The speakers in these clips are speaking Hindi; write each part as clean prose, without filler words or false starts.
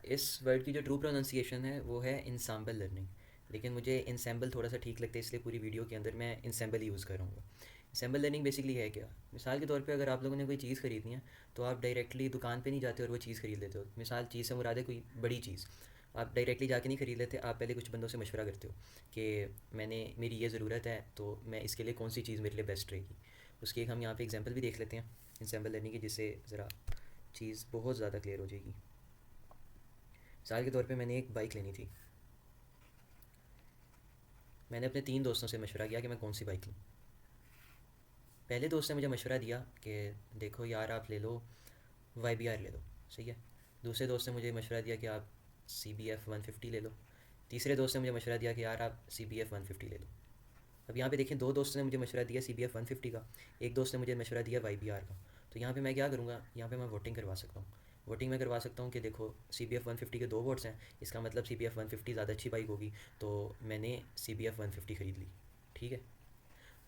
इस वर्ड की जो ट्रू प्रोनाउंसिएशन है वो है इंसेंबल लर्निंग, लेकिन मुझे इंसेंबल थोड़ा सा ठीक लगता है, इसलिए पूरी वीडियो के अंदर मैं इंसेंबल ही यूज़ करूँगा। इंसेंबल लर्निंग बेसिकली है क्या? मिसाल के तौर पे अगर आप लोगों ने कोई चीज़ ख़रीदनी है तो आप डायरेक्टली दुकान पे नहीं जाते और वो चीज़ ख़रीद लेते हो। मिसाल चीज़ से मुराद है कोई बड़ी चीज़, आप डायरेक्टली जाके नहीं ख़रीद लेते, आप पहले कुछ बंदों से मशवरा करते हो कि मेरी ये ज़रूरत है तो मैं इसके लिए कौन सी चीज़ मेरे लिए बेस्ट रहेगी। उसकी एक हम यहाँ पे एग्जांपल भी देख लेते हैं इंसेंबल लर्निंग की, जिससे ज़रा चीज़ बहुत ज़्यादा क्लियर हो जाएगी। मिसाल के तौर पे मैंने एक बाइक लेनी थी। मैंने अपने 3 दोस्तों से मशवरा किया कि मैं कौन सी बाइक लूँ। पहले दोस्त ने मुझे मशवरा दिया कि देखो यार आप ले लो YBR ले लो, सही है। दूसरे दोस्त ने मुझे मशवरा दिया कि आप CBF 150 ले लो। तीसरे दोस्त ने मुझे मशवरा दिया कि यार आप CBF 150 ले लो। अब यहाँ पे देखें, 2 दोस्तों ने मुझे मशवरा दिया CBF 150 का, एक दोस्त ने मुझे मशवरा दिया YBR का। तो यहाँ पे मैं क्या करूँगा, यहाँ पे मैं वोटिंग करवा सकता हूँ। वोटिंग में करवा सकता हूँ कि देखो CBF 150 के 2 वोट्स हैं, इसका मतलब CBF 150 ज़्यादा अच्छी बाइक होगी, तो मैंने CBF 150 ख़रीद ली। ठीक है।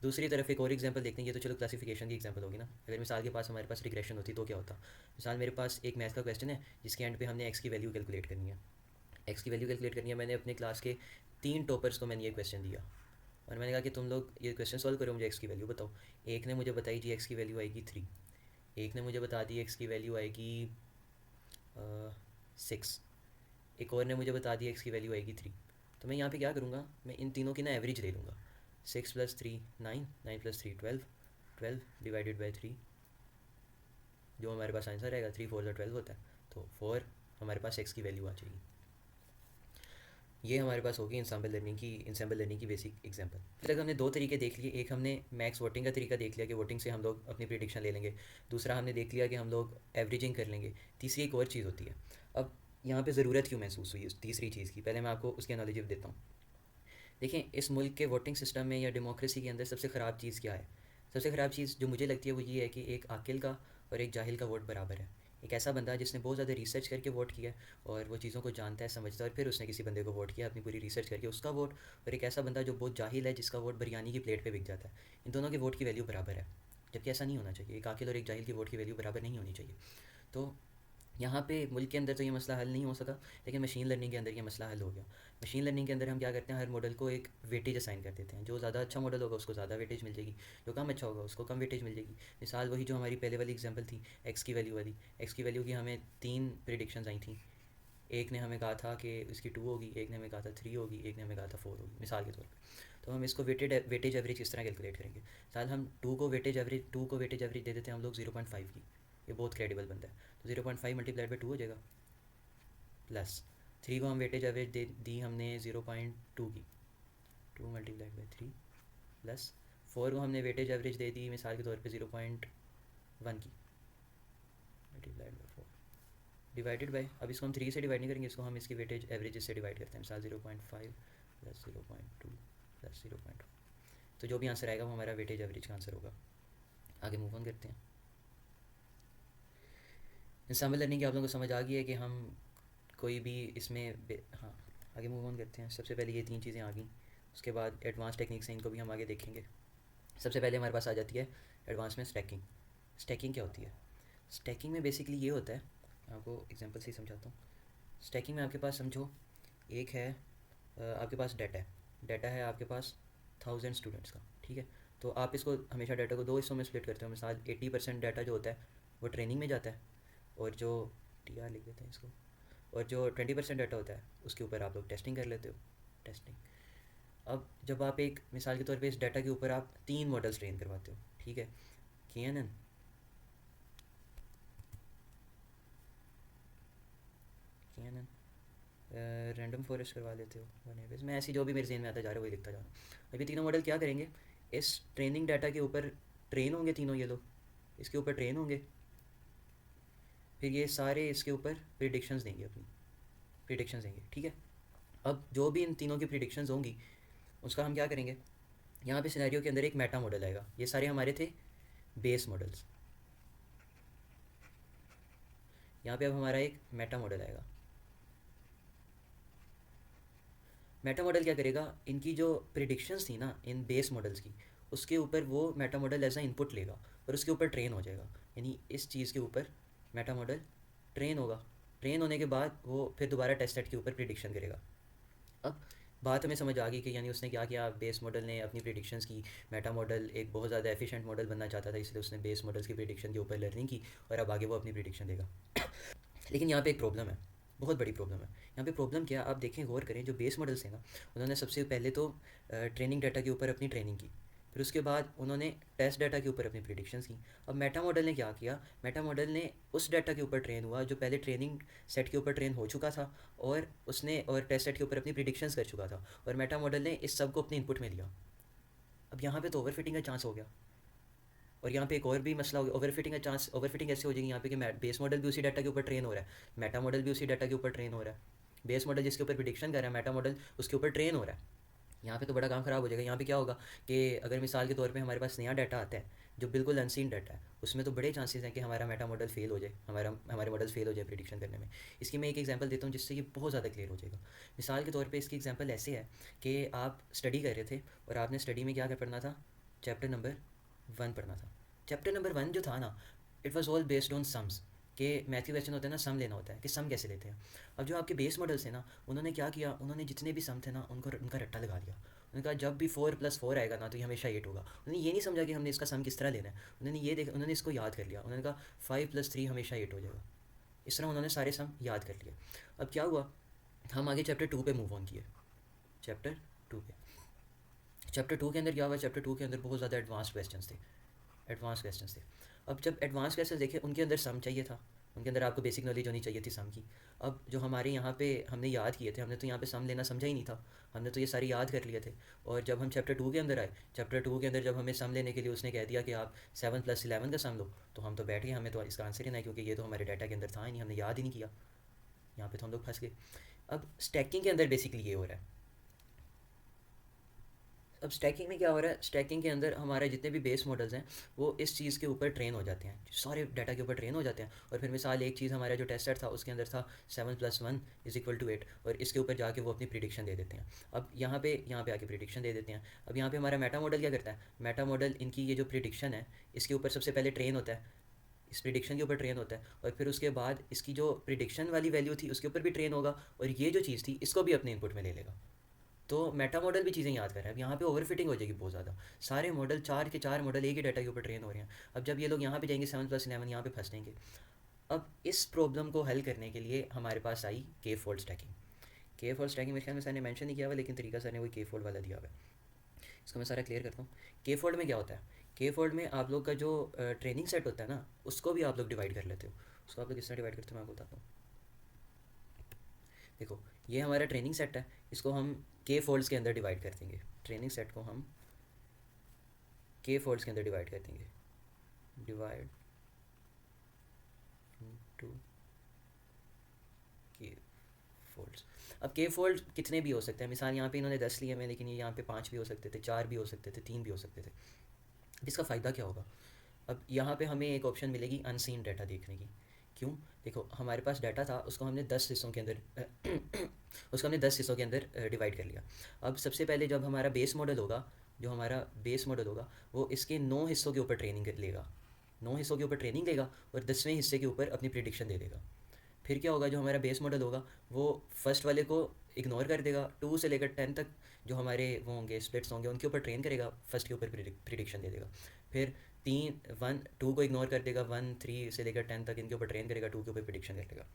दूसरी तरफ एक और एग्जांपल देखते हैं, ये तो चलो क्लासिफिकेशन की एग्जांपल होगी ना। अगर मिसाल के पास हमारे पास रिग्रेशन होती तो क्या होता। मिसाल मेरे पास एक मैथ का क्वेश्चन है जिसके एंड पे हमने एक्स की वैल्यू कैलकुलेट करनी है। एक्स की वैल्यू कैलकुलेट करनी है, मैंने अपने क्लास के 3 टॉपर्स को मैंने ये क्वेश्चन दिया और मैंने कहा कि तुम लोग ये क्वेश्चन सॉल्व करो, मुझे एक्स की वैल्यू बताओ। एक ने मुझे बताई जी एक्स की वैल्यू आएगी 3, एक ने मुझे बता दी एक्स की वैल्यू आएगी 6, एक और ने मुझे बता दी एक्स की वैल्यू आएगी 3। तो मैं यहाँ पे क्या करूँगा, मैं इन तीनों की ना एवरेज ले लूँगा। 6 + 3 9, 9 + 3 12, 12 डिवाइडेड बाई 3, जो हमारे पास आंसर आएगा 3 4 12 होता है, तो 4 हमारे पास एक्स की वैल्यू आ जाएगी। ये हमारे पास होगी इंसेंबल लर्निंग की बेसिक एग्जांपल। फिर तक हमने 2 तरीके देख लिए, एक हमने मैक्स वोटिंग का तरीका देख लिया कि वोटिंग से हम लोग अपनी प्रिडिक्शन ले लेंगे। दूसरा हमने देख लिया कि हम लोग एवरेजिंग कर लेंगे। तीसरी एक और चीज़ होती है। अब यहाँ पे ज़रूरत क्यों महसूस हुई उस तीसरी चीज़ की, पहले मैं आपको उसकी एनालॉजी देता हूँ। देखें, इस मुल्क के वोटिंग सिस्टम में या डेमोक्रेसी के अंदर सबसे ख़राब चीज़ क्या है? सबसे ख़राब चीज़ जो मुझे लगती है वो ये है कि एक आकिल का और एक जाहिल का वोट बराबर है। एक ऐसा बंदा जिसने बहुत ज़्यादा रिसर्च करके वोट किया है और वो चीज़ों को जानता है, समझता है, और फिर उसने किसी बंदे को वोट किया अपनी पूरी रिसर्च करके, उसका वोट। और एक ऐसा बंदा जो बहुत जाहिल है, जिसका वोट बिरयानी की प्लेट पे बिक जाता है। इन दोनों के वोट की वैल्यू बराबर है, जबकि ऐसा नहीं होना चाहिए। एक आकिल और एक जाहिल की वोट की वैल्यू बराबर नहीं होनी चाहिए। तो यहाँ पे मुल्क के अंदर तो ये मसला हल नहीं हो सका, लेकिन मशीन लर्निंग के अंदर ये मसला हल हो गया। मशीन लर्निंग के अंदर हम क्या करते हैं, हर मॉडल को एक वेटेज असाइन कर देते हैं। जो ज़्यादा अच्छा मॉडल होगा उसको ज़्यादा वेटेज मिल जाएगी, जो कम अच्छा होगा उसको कम वेटेज मिल जाएगी। मिसाल वही जो हमारी पहले वाली एग्जांपल थी एक्स की वैल्यू वाली। एक्स की वैल्यू की हमें 3 प्रिडिक्शंस आई थी। एक ने हमें कहा था कि इसकी 2 होगी, एक ने हमें कहा था 3 होगी, एक ने हमें कहा था 4 होगी, मिसाल के तौर पे। तो हम इसको वेटेज एवरेज किस तरह कैलकुलेट करेंगे। साल हम 2 को वेटेज एवरेज दे देते हैं हम लोग 0.5 की। ये बहुत क्रेडिबल बनता है। तो 0.5 मल्टीप्लाइड बाई 2 हो जाएगा, प्लस 3 को हम वेटेज एवरेज दे दी हमने 0.2 की, 2 मल्टीप्लाइड बाई 3, प्लस 4 को हमने वेटेज एवरेज दे दी मिसाल के तौर पे 0.1 की, मल्टीप्लाइड बाई 4 डिवाइडेड बाई, अब इसको हम 3 से डिवाइड नहीं करेंगे, इसको हम इसकी वेटेज एवरेज से डिवाइड करते हैं। मिसाल 0.5 प्लस 0.2 प्लस 0.1, तो जो भी आंसर आएगा वो हमारा वेटेज एवरेज का आंसर होगा। आगे मूव ऑन करते हैं। इंसेंबल लर्निंग की आप लोगों को समझ आ गई है कि हम कोई भी इसमें हाँ, आगे मूव ऑन करते हैं। सबसे पहले ये 3 चीज़ें आ गई, उसके बाद एडवांस टेक्निक्स हैं, इनको भी हम आगे देखेंगे। सबसे पहले हमारे पास आ जाती है एडवांस में स्टैकिंग। स्टैकिंग क्या होती है? स्टैकिंग में बेसिकली ये होता है, आपको एग्जांपल से ही समझाता हूँ। स्टैकिंग में आपके पास समझो एक है, आपके पास डाटा है। डाटा है आपके पास 1000 स्टूडेंट्स का, ठीक है। तो आप इसको हमेशा डाटा को 2 हिस्सों में स्प्लिट करते हो। मिसाल 80% डाटा जो होता है वो ट्रेनिंग में जाता है, और जो TR लिख देते हैं इसको, और जो 20% डाटा होता है उसके ऊपर आप लोग टेस्टिंग कर लेते हो। टेस्टिंग, अब जब आप एक मिसाल के तौर पे इस डाटा के ऊपर आप 3 मॉडल्स ट्रेन करवाते हो, ठीक है। KNN, KNN, रैंडम फॉरेस्ट करवा लेते हो, वन एवेज, मैं ऐसी जो भी मेरे जहन में आता जा रहा है वही लिखता जा रहा हूँ। अब ये तीनों मॉडल क्या करेंगे, इस ट्रेनिंग डाटा के ऊपर ट्रेन होंगे, तीनों ये लोग इसके ऊपर ट्रेन होंगे। फिर ये सारे इसके ऊपर प्रिडिक्शंस देंगे, अपनी प्रिडिक्शंस देंगे, ठीक है। अब जो भी इन तीनों की प्रिडिक्शंस होंगी उसका हम क्या करेंगे, यहाँ पे सिनेरियो के अंदर एक मेटा मॉडल आएगा। ये सारे हमारे थे बेस मॉडल्स, यहाँ पे अब हमारा एक मेटा मॉडल आएगा। मेटा मॉडल क्या करेगा, इनकी जो प्रिडिक्शंस थी ना इन बेस मॉडल्स की, उसके ऊपर वो meta model as a input लेगा और उसके ऊपर ट्रेन हो जाएगा। यानी इस चीज़ के ऊपर मेटा मॉडल ट्रेन होगा। ट्रेन होने के बाद वो फिर दोबारा टेस्ट सेट के ऊपर प्रिडिक्शन करेगा। अब बात हमें समझ आ गई कि यानी उसने क्या किया, बेस मॉडल ने अपनी प्रिडिक्शंस की, मेटा मॉडल एक बहुत ज़्यादा एफिशिएंट मॉडल बनना चाहता था, इसलिए उसने बेस मॉडल्स की प्रिडिक्शन के ऊपर लर्निंग की और अब आगे वो अपनी प्रिडिक्शन देगा। लेकिन यहाँ पे एक प्रॉब्लम है, बहुत बड़ी प्रॉब्लम है। यहाँ पे प्रॉब्लम क्या है, आप देखें, गौर करें, जो बेस मॉडल्स हैं ना, उन्होंने सबसे पहले तो ट्रेनिंग डाटा के ऊपर अपनी ट्रेनिंग की, फिर उसके बाद उन्होंने टेस्ट डाटा के ऊपर अपनी प्रिडिक्शंस की। अब मेटा मॉडल ने क्या किया, मेटा मॉडल ने उस डाटा के ऊपर ट्रेन हुआ जो पहले ट्रेनिंग सेट के ऊपर ट्रेन हो चुका था, और टेस्ट सेट के ऊपर अपनी प्रिडिक्शंस कर चुका था, और मेटा मॉडल ने इस सब को अपने इनपुट में लिया। अब यहाँ पे तो ओवरफिटिंग का चांस हो गया। और यहाँ पे एक और भी मसला हो गया, ओवरफिटिंग का चांस। ओवरफिटिंग ऐसे हो जाएगी यहाँ पे कि बेस मॉडल भी उसी डाटा के ऊपर ट्रेन हो रहा है, मेटा मॉडल भी उसी डाटा के ऊपर ट्रेन हो रहा है। बेस मॉडल जिसके ऊपर प्रिडिक्शन कर रहा है, मेटा मॉडल उसके ऊपर ट्रेन हो रहा है। यहाँ पे तो बड़ा काम ख़राब हो जाएगा। यहाँ पे क्या होगा कि अगर मिसाल के तौर पे हमारे पास नया डाटा आता है जो बिल्कुल अनसीन डाटा है, उसमें तो बड़े चांसेस हैं कि हमारा मेटा मॉडल फेल हो जाए, हमारे मॉडल फेल हो जाए प्रिडिक्शन करने में। इसकी मैं एक एग्जांपल देता हूँ जिससे ये बहुत ज़्यादा क्लियर हो जाएगा। मिसाल के तौर पे इसकी एग्जांपल ऐसे है कि आप स्टडी कर रहे थे और आपने स्टडी में क्या पढ़ना था, चैप्टर नंबर 1 पढ़ना था। चैप्टर नंबर 1 जो था ना, it was all based on sums, के मैथ्यू क्वेश्चन होते हैं ना, सम लेना होता है कि सम कैसे लेते हैं। अब जो आपके बेस मॉडल्स हैं ना, उन्होंने क्या किया, उन्होंने जितने भी सम थे ना उनको उनका रट्टा लगा दिया। उन्होंने कहा जब भी 4+4 आएगा ना तो ये हमेशा 8 होगा। उन्होंने ये नहीं समझा कि हमने इसका सम किस तरह लेना है, उन्होंने इसको याद कर लिया। उन्होंने कहा 5+3 हमेशा 8 हो जाएगा। इस तरह उन्होंने सारे सम याद कर लिए। अब क्या हुआ, हम आगे चैप्टर 2 पे मूव ऑन किए। चैप्टर 2 पे, चैप्टर 2 के अंदर क्या हुआ, चैप्टर 2 के अंदर बहुत ज़्यादा एडवांस क्वेश्चंस थे, एडवांस क्वेश्चंस थे। अब जब एडवांस क्वेश्चन देखे, उनके अंदर सम चाहिए था, उनके अंदर आपको बेसिक नॉलेज होनी चाहिए थी सम की। अब जो हमारे यहाँ पे हमने याद किए थे, हमने तो यहाँ पे सम लेना समझा ही नहीं था, हमने तो ये सारी याद कर लिए थे। और जब हम चैप्टर 2 के अंदर आए, चैप्टर 2 के अंदर जब हमें सम लेने के लिए उसने कह दिया कि आप 7+11 का सम लो, तो हम तो बैठ गए, हमें तो इसका आंसर ही नहीं, क्योंकि ये तो हमारे डाटा के अंदर था ही नहीं, हमने याद ही नहीं किया। यहाँ पे तो हम लोग फंस गए। अब स्टैकिंग के अंदर बेसिकली ये हो रहा है। अब स्टैकिंग में क्या हो रहा है, स्टैकिंग के अंदर हमारे जितने भी बेस मॉडल्स हैं वो इस चीज़ के ऊपर ट्रेन हो जाते हैं, सारे डाटा के ऊपर ट्रेन हो जाते हैं। और फिर मिसाल एक चीज़, हमारा जो टेस्ट सेट था उसके अंदर था 7+1 = 8, और इसके ऊपर जाके वो अपनी प्रिडिक्शन दे देते हैं। अब यहाँ पे आके प्रिडिक्शन दे देते हैं। अब यहाँ पे हमारा मेटा मॉडल क्या करता है, मेटा मॉडल इनकी ये जो प्रिडिक्शन है इसके ऊपर सबसे पहले ट्रेन होता है, इस प्रिडिक्शन के ऊपर ट्रेन होता है, और फिर उसके बाद इसकी जो प्रिडिक्शन वाली वैल्यू थी उसके ऊपर भी ट्रेन होगा, और ये जो चीज़ थी इसको भी अपने इनपुट में ले लेगा। तो मेटा मॉडल भी चीज़ें याद कर रहा है। अब यहाँ पे ओवरफिटिंग हो जाएगी बहुत ज़्यादा, सारे मॉडल, 4 के 4 मॉडल एक ही डाटा के ऊपर ट्रेन हो रहे हैं। अब जब ये लोग यहाँ पे जाएंगे 7+11, यहाँ पे फंस जाएंगे। अब इस प्रॉब्लम को हल करने के लिए हमारे पास आई के फोल्ड स्टैकिंग। के फोल्ड स्टैकिंग मेरे ख्याल में सर ने मेंशन नहीं किया हुआ, लेकिन तरीका सर ने वही के फोल्ड वाला दिया हुआ है। इसको मैं सारा क्लियर करता हूँ। के फोल्ड में क्या होता है, के फोल्ड में आप लोग का जो ट्रेनिंग सेट होता है ना, उसको भी आप लोग डिवाइड कर लेते हो। उसको आप लोग किस तरह डिवाइड करते हो मैं आपको बताता हूँ। देखो, ये हमारा ट्रेनिंग सेट है, इसको हम के फोल्ड्स के अंदर डिवाइड कर देंगे। ट्रेनिंग सेट को हम के फोल्ड्स के अंदर डिवाइड कर देंगे, डिवाइड इनटू के फोल्ड्स। अब के फोल्ड कितने भी हो सकते हैं, मिसाल यहाँ पे इन्होंने 10 लिए हैं, लेकिन ये यहाँ पे 5 भी हो सकते थे, 4 भी हो सकते थे, 3 भी हो सकते थे। इसका फ़ायदा क्या होगा, अब यहाँ पे हमें एक ऑप्शन मिलेगी अनसीन डाटा देखने की। क्यों, देखो हमारे पास डाटा था, उसको हमने 10 हिस्सों के अंदर उसको हमने 10 हिस्सों के अंदर डिवाइड कर लिया। अब सबसे पहले जब हमारा बेस मॉडल होगा, जो हमारा बेस मॉडल होगा वो इसके 9 हिस्सों के ऊपर ट्रेनिंग लेगा, 9 हिस्सों के ऊपर ट्रेनिंग लेगा, और 10वें हिस्से के ऊपर अपनी प्रिडिक्शन दे देगा। फिर क्या होगा, जो हमारा बेस मॉडल होगा वो फर्स्ट वाले को इग्नोर कर देगा, 2 से लेकर 10 तक जो हमारे वो होंगे स्प्लिट्स होंगे उनके ऊपर ट्रेन करेगा, फर्स्ट के ऊपर प्रिडिक्शन दे देगा। फिर 2 को इग्नोर कर देगा, 1 3 से लेकर 10 तक इनके ऊपर ट्रेन करेगा, 2 के ऊपर प्रिडिक्शन करेगा।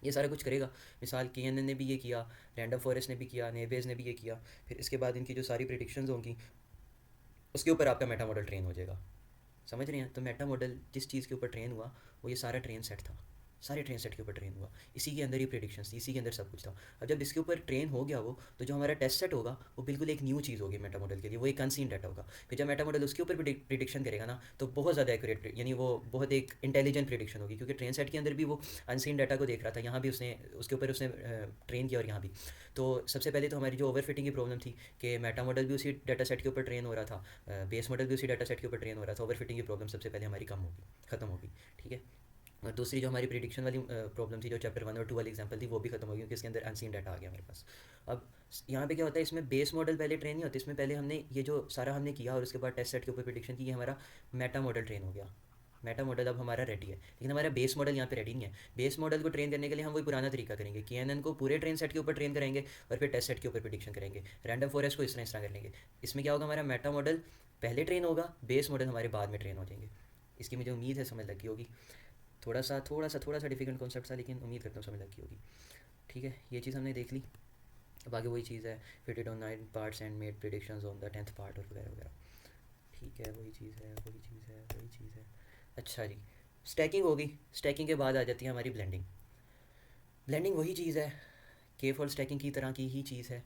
ये सारा कुछ करेगा। मिसाल KNN ने भी ये किया, रैंडम फॉरेस्ट ने भी किया, नेबेज ने भी ये किया। फिर इसके बाद इनकी जो सारी प्रिडिक्शंस होंगी उसके ऊपर आपका मेटा मॉडल ट्रेन हो जाएगा। समझ रहे हैं, तो मेटा मॉडल जिस चीज़ के ऊपर ट्रेन हुआ वो ये सारा ट्रेन सेट था, सारे ट्रेन सेट के ऊपर ट्रेन हुआ, इसी के अंदर ही प्रेडिक्शंस थी, इसी के अंदर सब कुछ था। अब जब इसके ऊपर ट्रेन हो गया वो, तो जो हमारा टेस्ट सेट होगा वो बिल्कुल एक न्यू चीज़ होगी मेटा मॉडल के लिए, वो एक अनसीन डाटा होगा। फिर जब मेटा मॉडल उसके ऊपर प्रिडिक्शन करेगा ना, तो बहुत ज़्यादा एक्यूरेट, यानी वो बहुत एक इंटेलिजेंट प्रिडिक्शन होगी, क्योंकि ट्रेन सेट के अंदर भी वो अनसीन डाटा को देख रहा था, यहाँ भी उसने उसके ऊपर उसने ट्रेन किया, और यहाँ भी। तो सबसे पहले तो हमारी जो ओवरफिटिंग की प्रॉब्लम थी कि मेटा मॉडल भी उसी डाटा सेट के ऊपर ट्रेन हो रहा था, बेस मॉडल भी उसी डाटा सेट के ऊपर ट्रेन हो रहा था, ओवरफिटिंग की प्रॉब्लम सबसे पहले हमारी कम होगी, ख़त्म होगी। ठीक है, और दूसरी जो हमारी प्रिडिक्शन वाली प्रॉब्लम थी, जो चैप्टर 1 और 2 वाली एग्जांपल थी, वो भी खत्म हो गई, क्योंकि इसके अंदर अनसीन डाटा आ गया हमारे पास। अब यहाँ पे क्या होता है, इसमें बेस मॉडल पहले ट्रेन नहीं होती, इसमें पहले हमने ये जो सारा हमने किया और उसके बाद टेस्ट सेट के ऊपर प्रिडिक्शन की, ये हमारा मेटा मॉडल ट्रेन हो गया। मेटा मॉडल अब हमारा रेडी है, लेकिन हमारा बेस मॉडल यहाँ पे रेडी नहीं है। बेस मॉडल को ट्रेन करने के लिए हम वही पुराना तरीका करेंगे, KNN को पूरे ट्रेन सेट के ऊपर ट्रेन करेंगे और फिर टेस्ट सेट के ऊपर प्रिडिक्शन करेंगे, रैंडम फॉरेस्ट को इस तरह करेंगे। इसमें क्या होगा, हमारा मेटा मॉडल पहले ट्रेन होगा, बेस मॉडल हमारे बाद में ट्रेन हो जाएंगे। इसकी मुझे उम्मीद है समझ लगी होगी। थोड़ा सा डिफिकल्ट कॉन्सेप्ट था, लेकिन उम्मीद करता हूँ समझ लगी होगी। ठीक है, ये चीज़ हमने देख ली। अब आगे वही चीज़ है, fitted on 9 parts and made predictions on the 10th part और वगैरह वगैरह। ठीक है, वही चीज़ है। अच्छा जी, स्टैकिंग होगी। स्टैकिंग के बाद आ जाती है हमारी ब्लेंडिंग। ब्लेंडिंग वही चीज़ है, के फोल्ड स्टैकिंग की तरह की ही चीज़ है।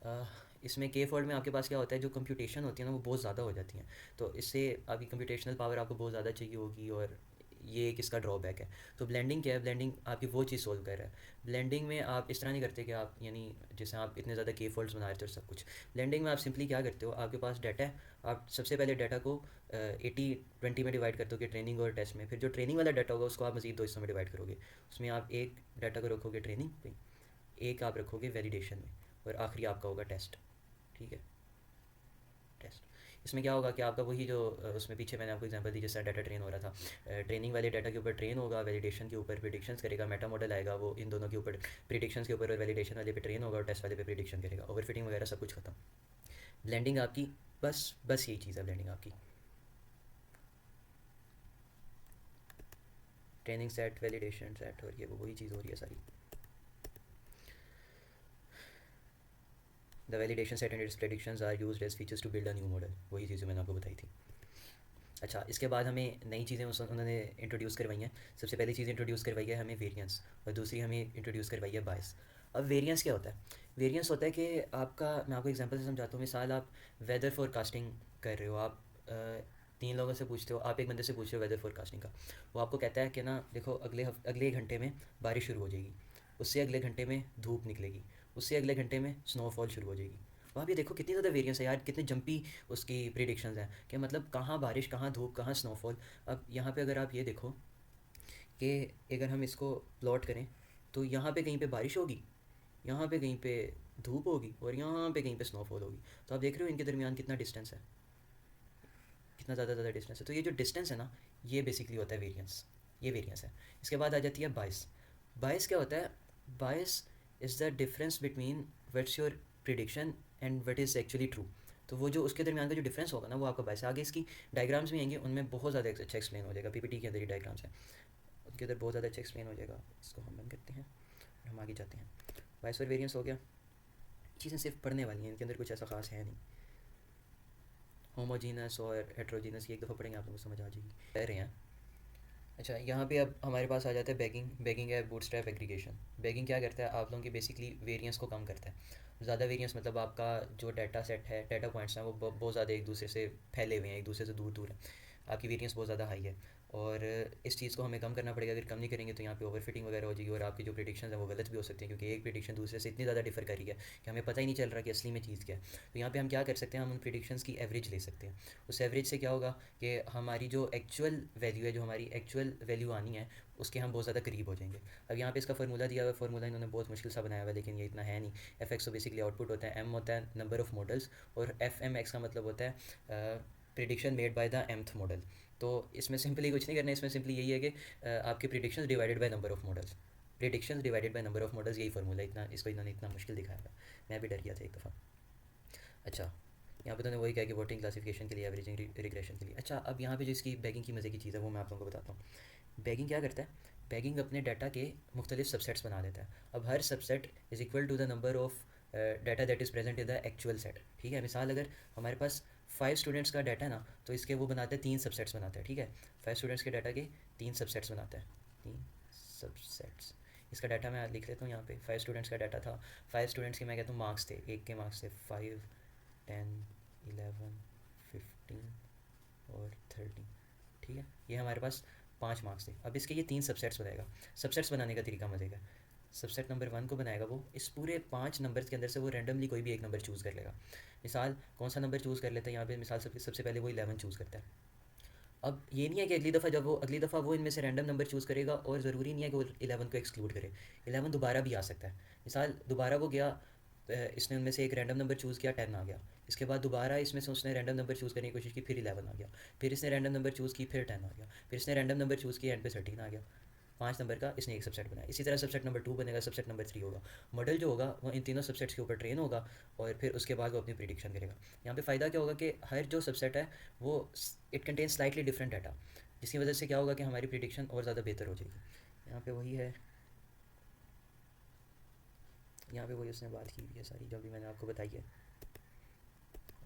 अ, इसमें के फोल्ड में आपके पास क्या होता है, जो कंप्यूटेशन होती है ना वो बहुत ज़्यादा हो जाती हैं, तो इससे आपकी कंप्यूटेशनल पावर आपको बहुत ज़्यादा चाहिए होगी, और ये एक इसका ड्रॉबैक है। तो ब्लेंडिंग क्या है, ब्लेंडिंग आपकी वो चीज़ सोल्व कर रहा है। ब्लेंडिंग में आप इस तरह नहीं करते कि आप यानी जैसे आप इतने ज़्यादा के फोल्ड्स बना रहे थे और सब कुछ। ब्लेंडिंग में आप सिंपली क्या करते हो, आपके पास डाटा है, आप सबसे पहले डाटा को 80-20 में डिवाइड करते हो कि ट्रेनिंग और टेस्ट में, फिर जो ट्रेनिंग वाला डाटा होगा उसको आप मज़ीद 2 हिस्सों में डिवाइड करोगे। उसमें आप एक डाटा को रखोगे ट्रेनिंग पे, एक आप रखोगे वैलिडेशन में, और आखिरी आपका होगा टेस्ट। ठीक है, टेस्ट। इसमें क्या होगा कि आपका वही जो उसमें पीछे मैंने आपको एग्जांपल दी जिस तरह डाटा ट्रेन हो रहा था, ट्रेनिंग वाले डाटा के ऊपर ट्रेन होगा, वैलिडेशन के ऊपर प्रिडिक्शंस करेगा, मेटा मॉडल आएगा वो इन दोनों के ऊपर, प्रिडिक्शंस के ऊपर और वैलिडेशन वाले पे ट्रेन होगा और टेस्ट वाले पे प्रिडिक्शन करेगा, ओवरफिटिंग वगैरह सब कुछ खत्म। ब्लेंडिंग आपकी बस यही चीज़ है ब्लेंडिंग आपकी। ट्रेनिंग सेट, वैलिडेशन सेट, और ये वो वही चीज़ हो रही है सारी। The validation set and its predictions are used as features to build a new model, वही चीज़ें मैंने आपको बताई थी। अच्छा, इसके बाद हमें नई चीज़ें उन्होंने इंट्रोड्यूस करवाई हैं। सबसे पहली चीज़ इंट्रोड्यूस करवाई है हमें वेरिएंस, और दूसरी हमें इंट्रोड्यूस करवाई है बायस। अब वेरिएंस क्या होता है, वेरिएंस होता है कि आपका, मैं आपको एग्जांपल से समझाता हूँ। मिसाल आप वेदर फोरकास्टिंग कर रहे हो, आप 3 लोगों से पूछते हो, आप एक बंदे से पूछ रहे हो वेदर फोरकास्टिंग का, वो आपको कहता है कि ना देखो अगले घंटे में बारिश शुरू हो जाएगी, उससे अगले घंटे में धूप निकलेगी, उससे अगले घंटे में स्नोफॉल शुरू हो जाएगी। वहाँ भी देखो कितनी ज़्यादा वेरिएंस है यार, कितने जंपी उसकी प्रिडिक्शंस हैं कि मतलब कहाँ बारिश, कहाँ धूप, कहाँ स्नोफॉल। अब यहाँ पे अगर आप ये देखो कि अगर हम इसको प्लॉट करें, तो यहाँ पे कहीं पे बारिश होगी, यहाँ पे कहीं पे धूप होगी, और यहाँ पे कहीं पे स्नोफॉल होगी। तो आप देख रहे हो इनके दरमियान कितना डिस्टेंस है, कितना ज़्यादा डिस्टेंस है। तो ये जो डिस्टेंस है ना, ये बेसिकली होता है वेरिएंस, ये वेरिएंस है। इसके बाद आ जाती है बायस। बायस क्या होता है, bias is the difference between what's your prediction and what is actually true. तो वो जो उसके दरमियान का जो डिफरेंस होगा ना, वो आपका बायस है। आगे इसकी डायग्राम्स भी आएंगे, उनमें बहुत ज़्यादा अच्छा एक्सप्लेन हो जाएगा, पीपीटी के अंदर ही डायग्राम्स हैं, उनके अंदर बहुत ज़्यादा अच्छा एक्सप्लेन हो जाएगा। इसको हम बंद करते हैं और हम आगे जाते हैं। बायस और वेरिएंस हो गया, चीज़ें सिर्फ पढ़ने वाली हैं, इनके अंदर कुछ ऐसा खास है नहीं। होमोजीनस और हेट्रोजीनस ये एक दफ़ा पढ़ेंगे, आप लोगों को समझ आ जाएगी, कह रहे हैं। अच्छा, यहाँ पे अब हमारे पास आ जाता है बैगिंग। बैगिंग है बूटस्ट्रैप एग्रीगेशन। बैगिंग क्या करता है, आप लोगों की बेसिकली वेरिएंस को कम करता है। ज़्यादा वेरिएंस मतलब आपका जो डाटा सेट है, डाटा पॉइंट्स हैं, वो बहुत ज़्यादा एक दूसरे से फैले हुए हैं, एक दूसरे से दूर दूर हैं, आपकी वेरिएंस बहुत ज़्यादा हाई है, और इस चीज़ को हमें कम करना पड़ेगा। अगर कम नहीं करेंगे तो यहाँ पे ओवरफिटिंग वगैरह हो जाएगी, और आपकी जो प्रिडिक्शन है वो गलत भी हो सकती हैं, क्योंकि एक प्रिडिक्शन दूसरे से इतनी ज़्यादा डिफर कर रही है कि हमें पता ही नहीं चल रहा कि असली में चीज़ क्या है। तो यहाँ पे हम क्या कर सकते हैं, हम उन प्रिडिक्शंस की एवरेज ले सकते हैं। उस एवरेज से क्या होगा कि हमारी जो एक्चुअल वैल्यू है, जो हमारी एक्चुअल वैल्यू आनी है, उसके हम बहुत ज़्यादा करीब हो जाएंगे। अब यहाँ पे इसका फार्मूला दिया हुआ है, फार्मूला इन्होंने बहुत मुश्किल सा बनाया हुआ है, लेकिन ये इतना है नहीं। एफ एक्स तो बेसिकली आउटपुट होता है, एम होता है नंबर ऑफ़ मॉडल्स, और एफ एम एक्स का मतलब होता है prediction made by the एमथ model. तो इसमें सिंपली कुछ नहीं करना है, इसमें सिंपली यही है कि आपके predictions divided by number of models, predictions divided by number of models, यही फार्मूला। इतना इसको इन्होंने इतना मुश्किल दिखाया था, मैं भी डर गया था एक दफ़ा। अच्छा, यहाँ पे तो वही कहा कि वोटिंग क्लासिफिकेशन के लिए, एवरेजिंग रिग्रेशन के लिए। अच्छा, अब यहाँ पे जो इसकी बैगिंग की मज़े की चीज़ है वो मैं आप लोगों को बताता हूँ। बैगिंग क्या करता है, बैगिंग अपने डाटा के मुख्तलिफ सबसेट्स बना देता है। अब हर subset is equal to the number of data that is present in the actual set. ठीक है, मिसाल अगर हमारे पास 5 स्टूडेंट्स का डाटा है ना, तो इसके वो बनाते हैं 3 सबसेट्स बनाते हैं। ठीक है, 5 स्टूडेंट्स के डाटा के 3 सबसेट्स बनाते हैं, 3 सबसेट्स। इसका डाटा मैं लिख लेता हूँ यहाँ पे। 5 स्टूडेंट्स का डाटा था, 5 स्टूडेंट्स के मैं कहता हूँ मार्क्स थे, एक के मार्क्स थे 5, 10, 11, 15 और 13। ठीक है, ये हमारे पास 5 मार्क्स थे। अब इसके ये 3 सबसेट्स बनाएगा। सबसेट्स बनाने का तरीका मज़े का। सबसेट नंबर 1 को बनाएगा वो, इस पूरे 5 नंबर्स के अंदर से वो रैंडमली कोई भी एक नंबर चूज़ कर लेगा। मिसाल कौन सा नंबर चूज़ कर लेता है यहाँ पे, मिसाल सबसे पहले वो 11 चूज़ करता है। अब ये नहीं है कि अगली दफ़ा वो इनमें से रैंडम नंबर चूज़ करेगा, और ज़रूरी नहीं है कि वो 11 को एक्सक्लूड करे, 11 दोबारा भी आ सकता है। मिसाल दोबारा वो गया इसने उनमें से एक रैंडम नंबर चूज़ किया, 10 आ गया। इसके बाद दोबारा इसमें से उसने रैंडम नंबर चूज़ करने की कोशिश की, फिर 11 आ गया। फिर इसने रैंडम नंबर चूज़ की, फिर 10 आ गया। फिर इसने रैंडम नंबर चूज़ किया, एंड पे 13 आ गया। 5 नंबर का इसने एक सबसेट बनाया। इसी तरह सबसेट नंबर 2 बनेगा, सबसेट नंबर 3 होगा। मॉडल जो होगा वो इन तीनों सबसेट्स के ऊपर ट्रेन होगा, और फिर उसके बाद वो अपनी प्रिडिक्शन करेगा। यहाँ पे फ़ायदा क्या होगा कि हर जो सबसेट है वो it contain slightly different data, जिसकी वजह से क्या होगा कि हमारी प्रिडिक्शन और ज़्यादा बेहतर हो जाएगी। यहाँ पे वही है, यहाँ पे वही उसने बात की हुई है सारी जो भी मैंने आपको बताई है।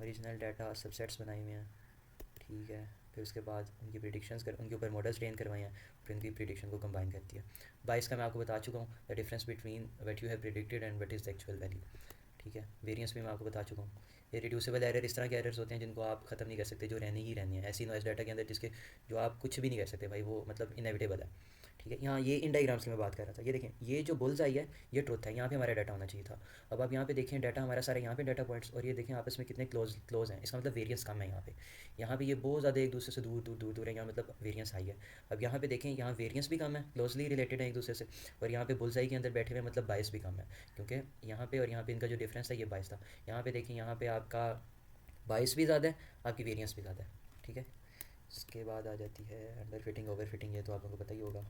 ओरिजिनल डाटा सबसेट्स बनाए हुए हैं, ठीक है। फिर उसके बाद उनकी प्रिडिक्शंस कर, उनके ऊपर मॉडल्स ट्रेन करवाए हैं, फिर उनकी प्रिडिक्शन को कंबाइन करती है। 22 का मैं आपको बता चुका हूँ, the difference between what you have predicted and what is the actual value, ठीक है। वेरिएंस भी मैं आपको बता चुका हूँ। ये रिड्यूसिबल एरर इस तरह के एरर्स होते हैं जिनको आप ख़त्म नहीं कर सकते, जो रहने ही रहने हैं, ऐसी नॉइस डाटा के अंदर जिसके जो आप कुछ भी नहीं कर सकते भाई, वो मतलब इनएविटेबल है, ठीक है। यहाँ ये इन डायग्राम्स की मैं बात कर रहा था, ये देखें, ये जो बुल्स आई है ये ट्रुथ है, यहाँ पे हमारा डाटा होना चाहिए था। अब आप यहाँ पे देखें डाटा हमारा सारा यहाँ पे डाटा पॉइंट्स, और ये देखें आपस में कितने क्लोज हैं, इसका मतलब वेरिएंस कम है। यहाँ पे ये बहुत ज़्यादा एक दूसरे से दूर दूर दूर दूर है, यहाँ मतलब वेरिएंस हाई है। अब यहाँ पे देखें, यहाँ वेरिएंस भी कम है, क्लोजली रिलेटेड है एक दूसरे से, और यहाँ पे बुल्स आई के अंदर बैठे हुए मतलब बाइस भी कम है, क्योंकि यहाँ पे और यहाँ पे इनका जो डिफरेंस था ये बाइस था। यहाँ पे देखिए, यहाँ पे आपका बाइस भी ज़्यादा है, आपकी वेरिएंस भी ज़्यादा है, ठीक है। इसके बाद आ जाती है अंडर फिटिंग ओवर फिटिंग, ये तो आप लोगों को पता ही होगा।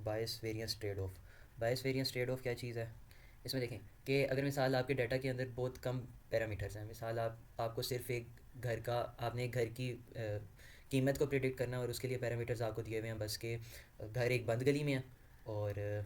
Bias variance trade off, bias variance trade off क्या चीज़ है? इसमें देखें कि अगर मिसाल आपके डाटा के अंदर बहुत कम पैरामीटर्स हैं, मिसाल आपको सिर्फ एक घर का, आपने एक घर की कीमत को प्रिडिक्ट करना है, और उसके लिए पैरामीटर्स आपको दिए हुए हैं बस के घर एक बंद गली में है, और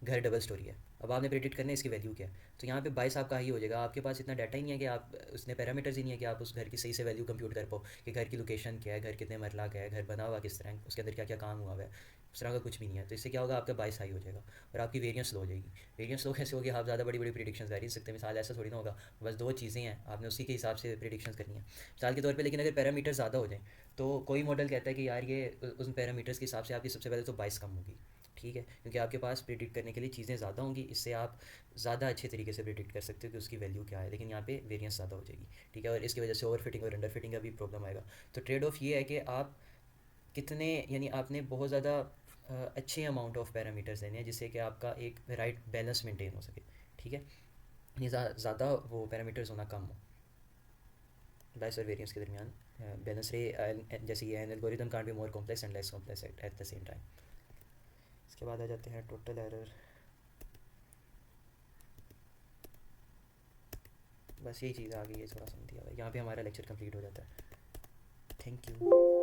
घर डबल स्टोरी है। अब आपने प्रेडिक्ट करना है इसकी वैल्यू क्या है, तो यहाँ पे 22 आपका ही हो जाएगा। आपके पास इतना डाटा ही नहीं है कि आप, उसने पैरामीटर्स ही नहीं है कि आप उस घर की सही से वैल्यू कंप्यूट कर पाओ कि घर की लोकेशन क्या है, घर कितने मरला का है, घर बना हुआ किस तरह है, उसके अंदर क्या क्या काम हुआ हुआ है, उस तरह का कुछ भी नहीं है। तो इससे क्या होगा, आपका 22 हाई हो जाएगा, और आपकी वेरियंस लो हो जाएगी। वेरियंस लो कैसे होगी, आप ज़्यादा बड़ी बड़ी प्रिडिक्शन कर ही सकते हैं। मिसाल ऐसा थोड़ी ना होगा, बस दो चीज़ें हैं, आपने उसी के हिसाब से प्रिडिक्शन करनी है मिसाल के तौर पर। लेकिन अगर पैरामीटर ज़्यादा हो जाए तो कोई मॉडल कहता है कि यार ये उन पैरामीटर्स के हिसाब से आपकी सबसे पहले तो 22 कम होगी, ठीक है, क्योंकि आपके पास प्रिडिक्ट करने के लिए चीज़ें ज़्यादा होंगी, इससे आप ज़्यादा अच्छे तरीके से प्रिडिक्ट कर सकते हो कि उसकी वैल्यू क्या है। लेकिन यहाँ पे वेरिएंस ज़्यादा हो जाएगी, ठीक है, और इसकी वजह से ओवर फिटिंग और अंडर फिटिंग का भी प्रॉब्लम आएगा। तो ट्रेड ऑफ ये है कि आप कितने, यानी आपने बहुत ज़्यादा अच्छे अमाउंट ऑफ पैरामीटर्स देने हैं जिससे कि आपका एक राइट बैलेंस मेंटेन हो सके, ठीक है। ये ज़्यादा वो पैरामीटर्स होना कम हो, बायस और वेरिएंस के दरमियान बैलेंस रहे, जैसे ये N algorithm can't be more complex and less complex at the same time. इसके बाद आ जाते हैं टोटल एरर। बस यही चीज़ आ गई है, थोड़ा समझ दिया हुआ है। यहाँ पे हमारा लेक्चर कंप्लीट हो जाता है। Thank you.